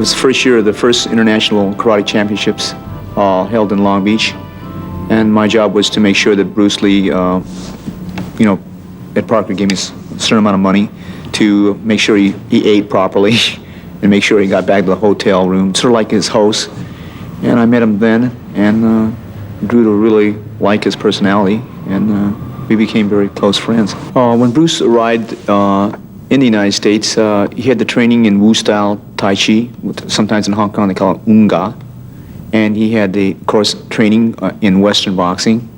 was the first year of the first international karate championships held in Long Beach, and my job was to make sure that Bruce Lee, Ed Parker gave me a certain amount of money to make sure he ate properly and make sure he got back to the hotel room, sort of like his host. And I met him then and grew to really like his personality, and we became very close friends. When Bruce arrived in the United States, he had the training in Wu-style Tai Chi, sometimes in Hong Kong they call it Unga, and he had the, of course, training in Western boxing.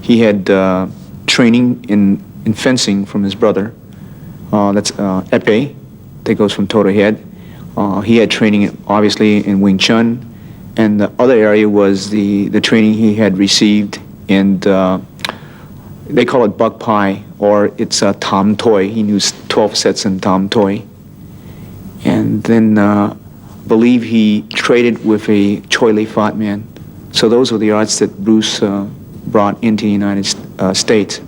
He had training in fencing from his brother. That's epee, that goes from toe to head. He had training, obviously, in Wing Chun, and the other area was the training he had received in, they call it Buk Pai, or it's Tam Toi. He knew 12 sets in Tam Toi. And then believe he traded with a Choi Li Fat man. So those were the arts that Bruce brought into the United States.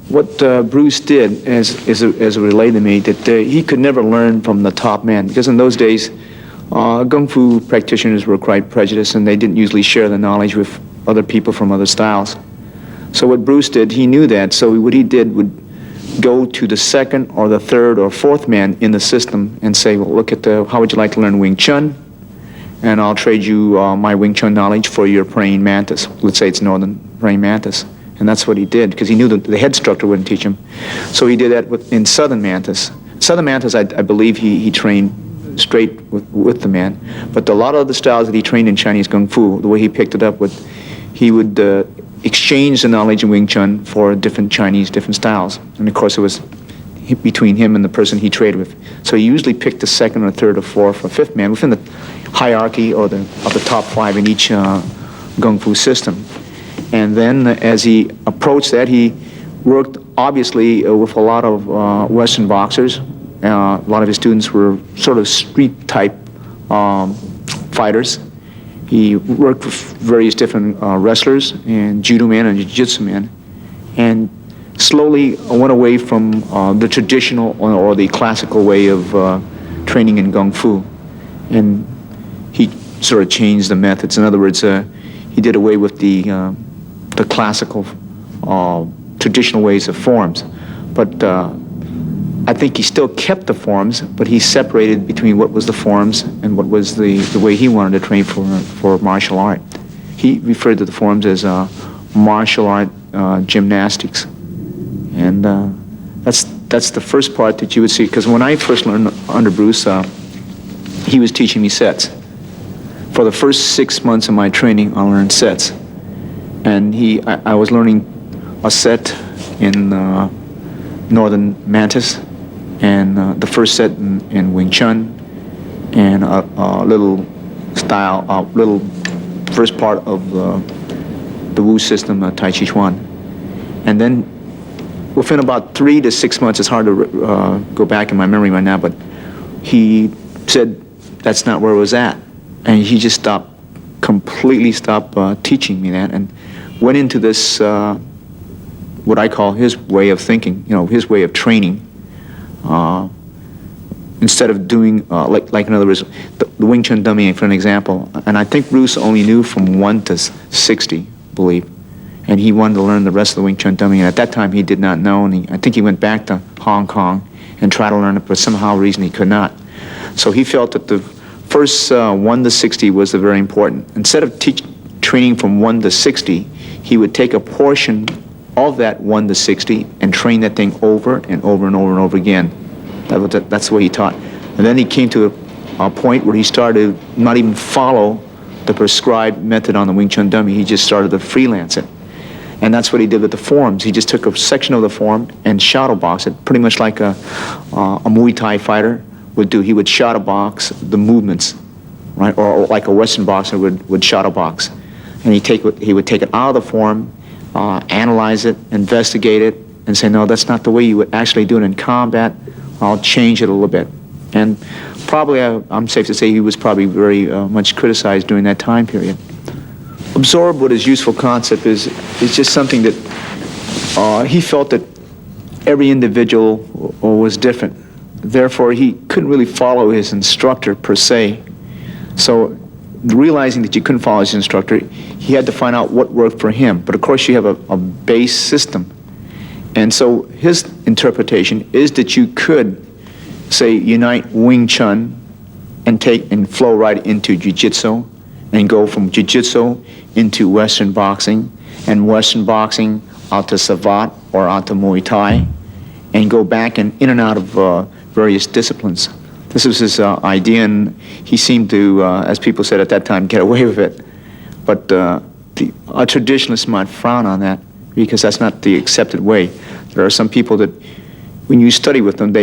What Bruce did, as it relayed to me, that he could never learn from the top man, because in those days, Kung Fu practitioners were quite prejudiced, and they didn't usually share the knowledge with other people from other styles. So what Bruce did, he knew that, so what he did would go to the second or the third or fourth man in the system and say, well, look at how would you like to learn Wing Chun? And I'll trade you my Wing Chun knowledge for your praying mantis. Let's say it's Northern praying mantis. And that's what he did, because he knew that the head instructor wouldn't teach him. So he did that in Southern Mantis. Southern Mantis, I believe he trained straight with the man. But a lot of the styles that he trained in Chinese Kung Fu, the way he picked it up, he would exchange the knowledge in Wing Chun for different styles. And of course, it was between him and the person he traded with. So he usually picked the second or third or fourth or fifth man within the hierarchy or of the top five in each Kung Fu system. And then as he approached that, he worked obviously with a lot of Western boxers. A lot of his students were sort of street type fighters. He worked with various different wrestlers and judo men and jiu-jitsu men, and slowly went away from the traditional or the classical way of training in Kung Fu. And he sort of changed the methods. In other words, he did away with the classical, traditional ways of forms. But I think he still kept the forms, but he separated between what was the forms and what was the way he wanted to train for martial art. He referred to the forms as martial art gymnastics. And that's the first part that you would see, because when I first learned under Bruce, he was teaching me sets. For the first 6 months of my training, I learned sets. And I was learning a set in Northern Mantis, and the first set in Wing Chun, and a little first part of the Wu system, Tai Chi Chuan. And then within about 3 to 6 months, it's hard to go back in my memory right now, but he said that's not where it was at. And he just completely stopped teaching me that, and went into this, what I call his way of thinking, his way of training. Instead of doing, like in other words, the Wing Chun dummy, for an example, and I think Bruce only knew from 1 to 60, I believe, and he wanted to learn the rest of the Wing Chun dummy, and at that time he did not know, and I think he went back to Hong Kong and tried to learn it, but somehow reason he could not. So he felt that the first 1 to 60 was very important. Instead of training from 1 to 60, he would take a portion of that 1 to 60 and train that thing over and over and over and over again. That's the way he taught. And then he came to a point where he started to not even follow the prescribed method on the Wing Chun dummy. He just started to freelance it. And that's what he did with the forms. He just took a section of the form and shadow box it, pretty much like a Muay Thai fighter would do. He would shadow box the movements, right? Or like a Western boxer would shadow box. And he would take it out of the form, analyze it, investigate it, and say, no, that's not the way you would actually do it in combat. I'll change it a little bit. And probably, I'm safe to say, he was probably very much criticized during that time period. Absorb what his useful concept is just something that he felt that every individual was different. Therefore, he couldn't really follow his instructor per se. So realizing that you couldn't follow his instructor, he had to find out what worked for him. But of course you have a base system. And so his interpretation is that you could, say, unite Wing Chun and flow right into Jiu-Jitsu, and go from Jiu-Jitsu into Western boxing, and Western boxing out to Savate or out to Muay Thai, and go back and in and out of various disciplines. This was his idea, and he seemed to, as people said at that time, get away with it. But a traditionalist might frown on that, because that's not the accepted way. There are some people that, when you study with them,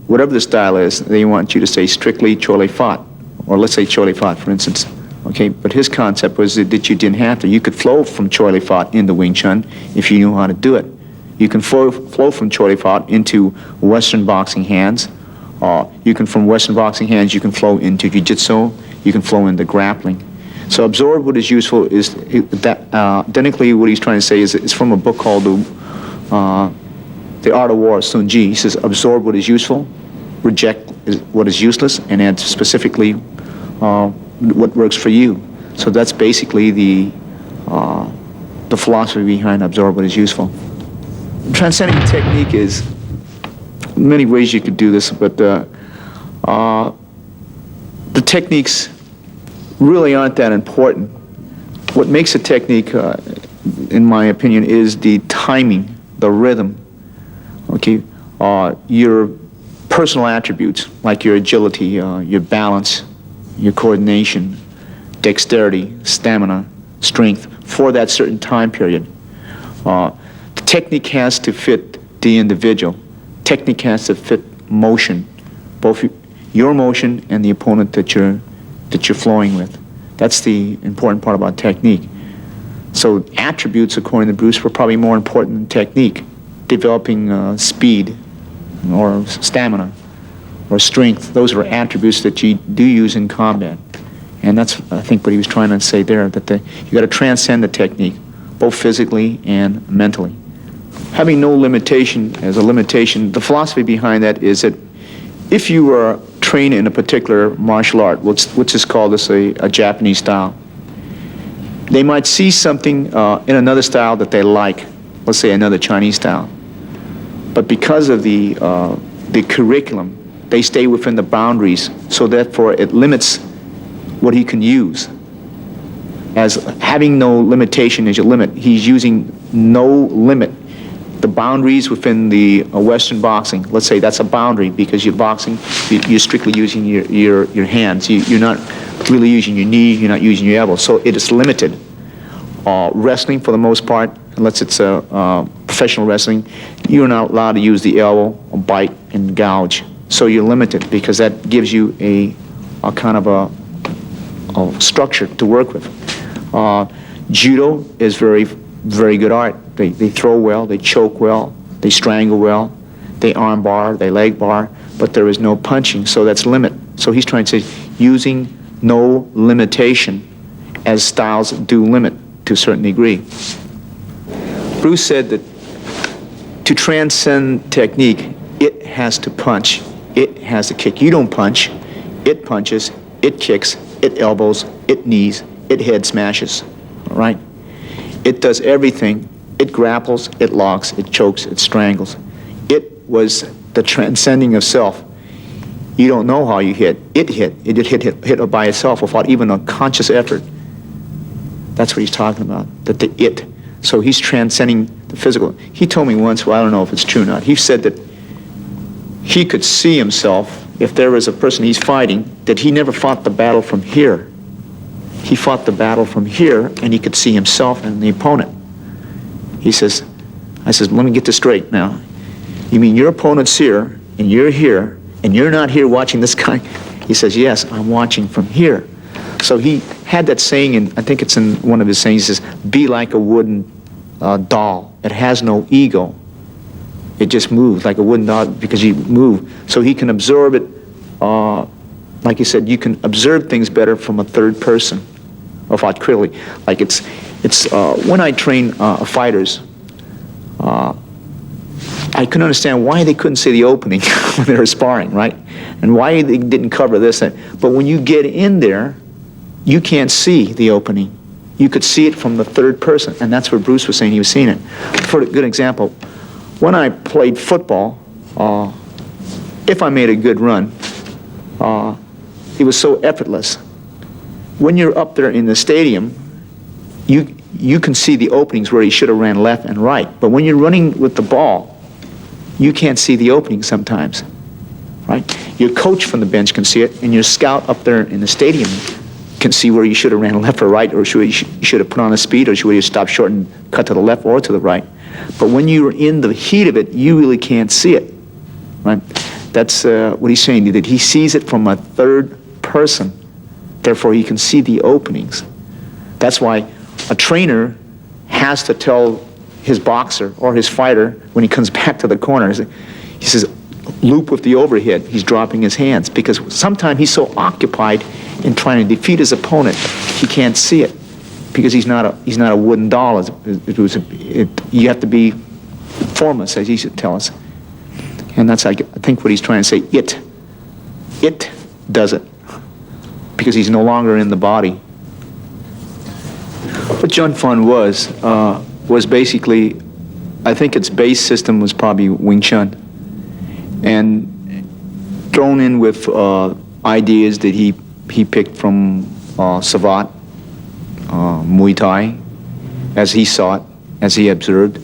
whatever the style is, they want you to say strictly Chole Fat, or let's say Chole Fat, for instance. Okay, but his concept was that you didn't have to. You could flow from Chole Fat into Wing Chun if you knew how to do it. You can flow from Chole Fat into Western boxing hands. From Western boxing hands, you can flow into Jiu-Jitsu. You can flow into grappling. So absorb what is useful is that. Identically, what he's trying to say is from a book called The Art of War, Sun Ji. He says, absorb what is useful, reject what is useless, and add specifically what works for you. So that's basically the philosophy behind absorb what is useful. Transcending technique is many ways you could do this, but the techniques really aren't that important. What makes a technique, in my opinion, is the timing, the rhythm. Okay, your personal attributes like your agility, your balance, your coordination, dexterity, stamina, strength for that certain time period. The technique has to fit the individual. Technique has to fit motion, both your motion and the opponent that you're flowing with. That's the important part about technique. So attributes, according to Bruce, were probably more important than technique. Developing speed or stamina or strength, those were attributes that you do use in combat. And that's, I think, what he was trying to say there, that you got to transcend the technique, both physically and mentally. Having no limitation as a limitation, the philosophy behind that is that if you are trained in a particular martial art, which is called a Japanese style, they might see something in another style that they like, let's say another Chinese style. But because of the curriculum, they stay within the boundaries, so therefore it limits what he can use. As having no limitation is your limit, he's using no limit. The boundaries within the Western boxing, let's say that's a boundary because you're boxing, you're strictly using your hands. You're not really using your knee, you're not using your elbow, so it is limited. Wrestling, for the most part, unless it's professional wrestling, you're not allowed to use the elbow or bite and gouge. So you're limited because that gives you a kind of a structure to work with. Judo is very, very good art. They throw well, they choke well, they strangle well, they arm bar, they leg bar, but there is no punching, so that's limit. So he's trying to say using no limitation as styles do limit to a certain degree. Bruce said that to transcend technique, it has to punch, it has to kick. You don't punch, it punches, it kicks, it elbows, it knees, it head smashes, all right? It does everything. It grapples, it locks, it chokes, it strangles. It was the transcending of self. You don't know how you hit. It hit by itself without even a conscious effort. That's what he's talking about, that the it. So he's transcending the physical. He told me once, well, I don't know if it's true or not, he said that he could see himself, if there was a person he's fighting, that he never fought the battle from here. He fought the battle from here, and he could see himself and the opponent. I says, let me get this straight now. You mean your opponent's here, and you're not here watching this guy? He says, yes, I'm watching from here. So he had that saying, and I think it's in one of his sayings, he says, be like a wooden doll. It has no ego. It just moves like a wooden doll because you move. So he can absorb it, like he said, you can observe things better from a third person, or critically. Like it's when I train fighters, I couldn't understand why they couldn't see the opening when they were sparring, right? And why they didn't cover this. But when you get in there, you can't see the opening. You could see it from the third person, and that's what Bruce was saying he was seeing it. For a good example, when I played football, if I made a good run, it was so effortless. When you're up there in the stadium, you can see the openings where he should have ran left and right. But when you're running with the ball, you can't see the openings sometimes, right? Your coach from the bench can see it, and your scout up there in the stadium can see where you should have ran left or right, or you should have put on a speed, or should you stop short and cut to the left or to the right. But when you're in the heat of it, you really can't see it, right? That's what he's saying, that he sees it from a third person, therefore he can see the openings. That's why a trainer has to tell his boxer or his fighter when he comes back to the corner, he says, loop with the overhead. He's dropping his hands because sometimes he's so occupied in trying to defeat his opponent, he can't see it because he's not a wooden doll. You have to be formless, as he should tell us. And that's, I think, what he's trying to say. It does it because he's no longer in the body. What Jun Fan was basically, I think its base system was probably Wing Chun, and thrown in with ideas that he picked from Savate, Muay Thai, as he saw it, as he observed,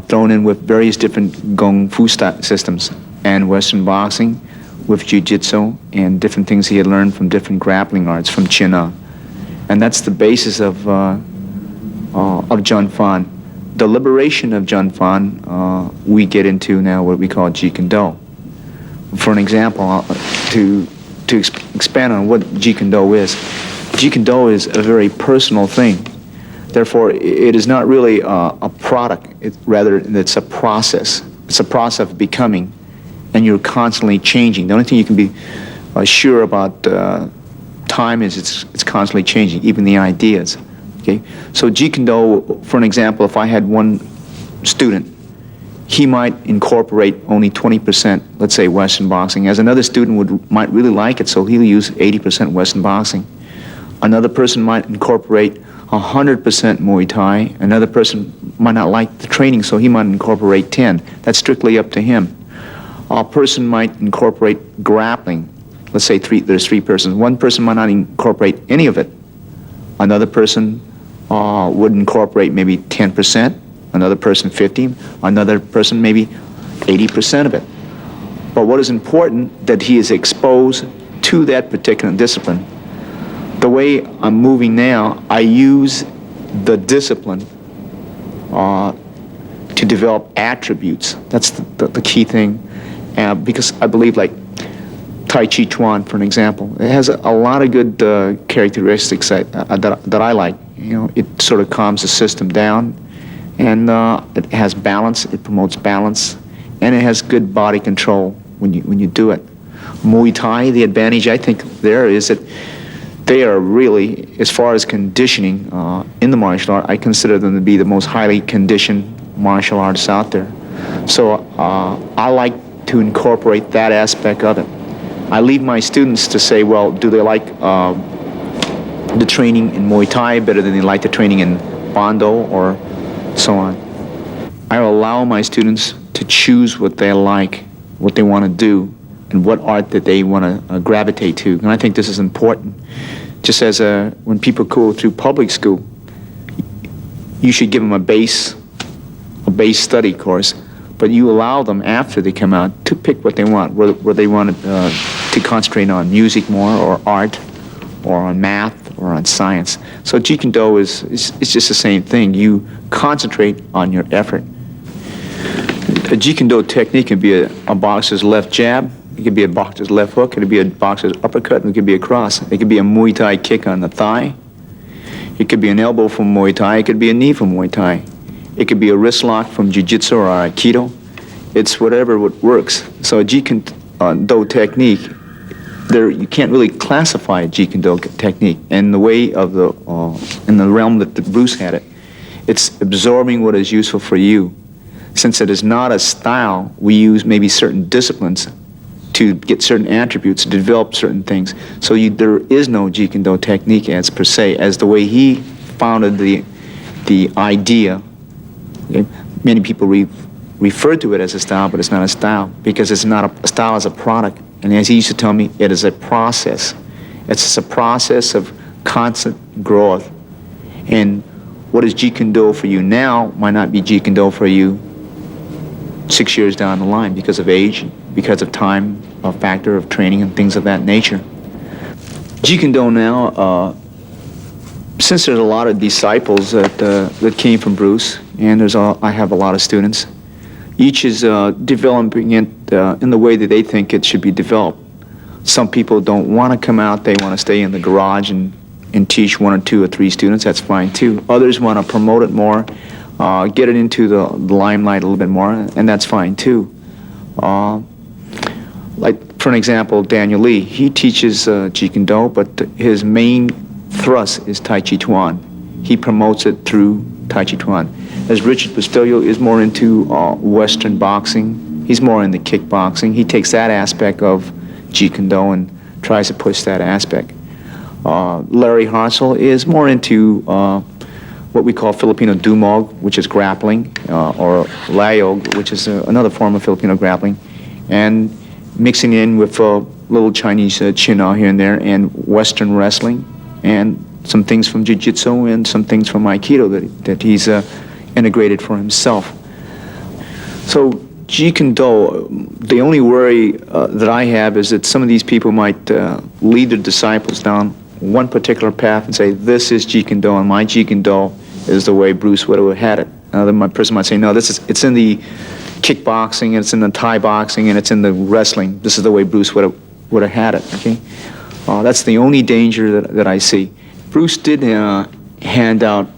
thrown in with various different Kung Fu systems and Western boxing, with Jiu-Jitsu and different things he had learned from different grappling arts from China. And that's the basis of Jun Fan. The liberation of Jun Fan, we get into now what we call Jeet Kune Do. For an example, to expand on what Jeet Kune Do is, Jeet Kune Do is a very personal thing. Therefore, it is not really a product. Rather, it's a process. It's a process of becoming, and you're constantly changing. The only thing you can be sure about time is it's constantly changing, even the ideas. Okay, so Jeet Kune Do, for an example, if I had one student, he might incorporate only 20%, let's say, Western boxing, as another student might really like it, so he'll use 80% Western boxing. Another person might incorporate 100% Muay Thai. Another person might not like the training, so he might incorporate 10. That's strictly up to him. A person might incorporate grappling. Let's say there's three persons. One person might not incorporate any of it. Another person would incorporate maybe 10%, another person 15%, another person maybe 80% of it. But what is important, that he is exposed to that particular discipline. The way I'm moving now, I use the discipline to develop attributes. That's the key thing, because I believe, like Tai Chi Chuan, for an example, it has a lot of good characteristics that I like. You know, it sort of calms the system down, and it has balance. It promotes balance, and it has good body control when you do it. Muay Thai, the advantage I think there is that they are really, as far as conditioning in the martial art, I consider them to be the most highly conditioned martial artists out there. So I like to incorporate that aspect of it. I leave my students to say, well, do they like the training in Muay Thai better than they like the training in Bando or so on. I allow my students to choose what they like, what they want to do, and what art that they want to gravitate to. And I think this is important. Just as when people go through public school, you should give them a base study course, but you allow them after they come out to pick what they want, where they want to concentrate on music more, or art, or on math, or on science. So Jeet Kune Do is just the same thing. You concentrate on your effort. A Jeet Kune Do technique can be a boxer's left jab, it could be a boxer's left hook, it could be a boxer's uppercut, and it could be a cross. It could be a Muay Thai kick on the thigh. It could be an elbow from Muay Thai. It could be a knee from Muay Thai. It could be a wrist lock from Jiu-Jitsu or Aikido. It's whatever works. So a Jeet Kune Do technique, you can't really classify a Jeet Kune Do technique. In the way of in the realm that Bruce had it, it's absorbing what is useful for you. Since it is not a style, we use maybe certain disciplines to get certain attributes, to develop certain things. So there is no Jeet Kune Do technique as per se, as the way he founded the idea. Okay? Many people refer to it as a style, but it's not a style, because it's not a style as a product. And as he used to tell me, it is a process. It's just a process of constant growth. And what is Jeet Kune Do for you now might not be Jeet Kune Do for you 6 years down the line, because of age, because of time, a factor of training and things of that nature. Jeet Kune Do now, since there's a lot of disciples that came from Bruce, and I have a lot of students, each is developing it in the way that they think it should be developed. Some people don't want to come out, they want to stay in the garage and teach 1 or 2 or 3 students, that's fine too. Others want to promote it more, get it into the limelight a little bit more, and that's fine too. Like, for an example, Daniel Lee, he teaches Jeet Kune Do, but his main thrust is Tai Chi Chuan. He promotes it through Tai Chi Chuan. As Richard Bustillo is more into Western boxing, he's more into kickboxing. He takes that aspect of Jeet Kune Do and tries to push that aspect. Larry Harsel is more into what we call Filipino Dumog, which is grappling, or Layog, which is another form of Filipino grappling, and mixing in with little Chinese Chin-Au here and there, and Western wrestling, and some things from Jiu-Jitsu and some things from Aikido that he's integrated for himself. So Jeet Kune Do, the only worry that I have is that some of these people might lead their disciples down one particular path and say, this is Jeet Kune Do, and my Jeet Kune Do is the way Bruce would have had it. Another person might say, no, it's in the kickboxing, and it's in the Thai boxing, and it's in the wrestling. This is the way Bruce would have had it. Okay, that's the only danger that I see. Bruce did hand out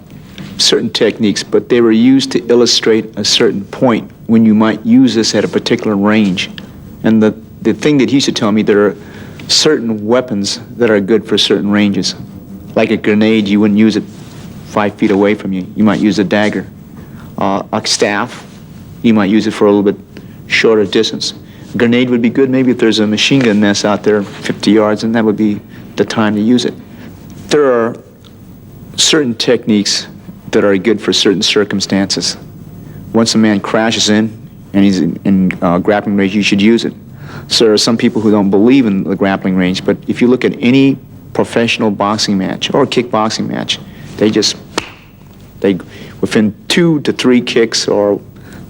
certain techniques, but they were used to illustrate a certain point when you might use this at a particular range. And the thing that he used to tell me, there are certain weapons that are good for certain ranges. Like a grenade, you wouldn't use it 5 feet away from you. You might use a dagger. A staff, you might use it for a little bit shorter distance. A grenade would be good maybe if there's a machine gun nest out there 50 yards, and that would be the time to use it. There are certain techniques that are good for certain circumstances. Once a man crashes in and he's in grappling range, you should use it. So there are some people who don't believe in the grappling range, but if you look at any professional boxing match or kickboxing match, they within 2 to 3 kicks or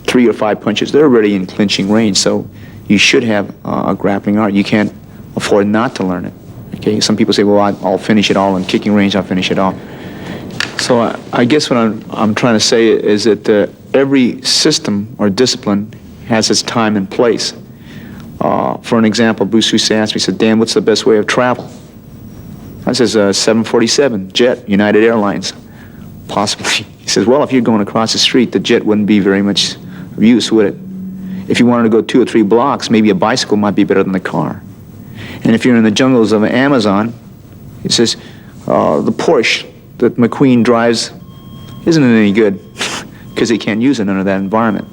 3 or 5 punches, they're already in clinching range. So you should have a grappling art. You can't afford not to learn it. Okay, some people say, well, I'll finish it all in kicking range, I'll finish it all. So I guess what I'm trying to say is that every system or discipline has its time and place. For an example, Bruce used to ask me, he said, Dan, what's the best way of travel? I says, 747, jet, United Airlines, possibly. He says, well, if you're going across the street, the jet wouldn't be very much of use, would it? If you wanted to go 2 or 3 blocks, maybe a bicycle might be better than the car. And if you're in the jungles of Amazon, he says, the Porsche that McQueen drives isn't any good because he can't use it under that environment.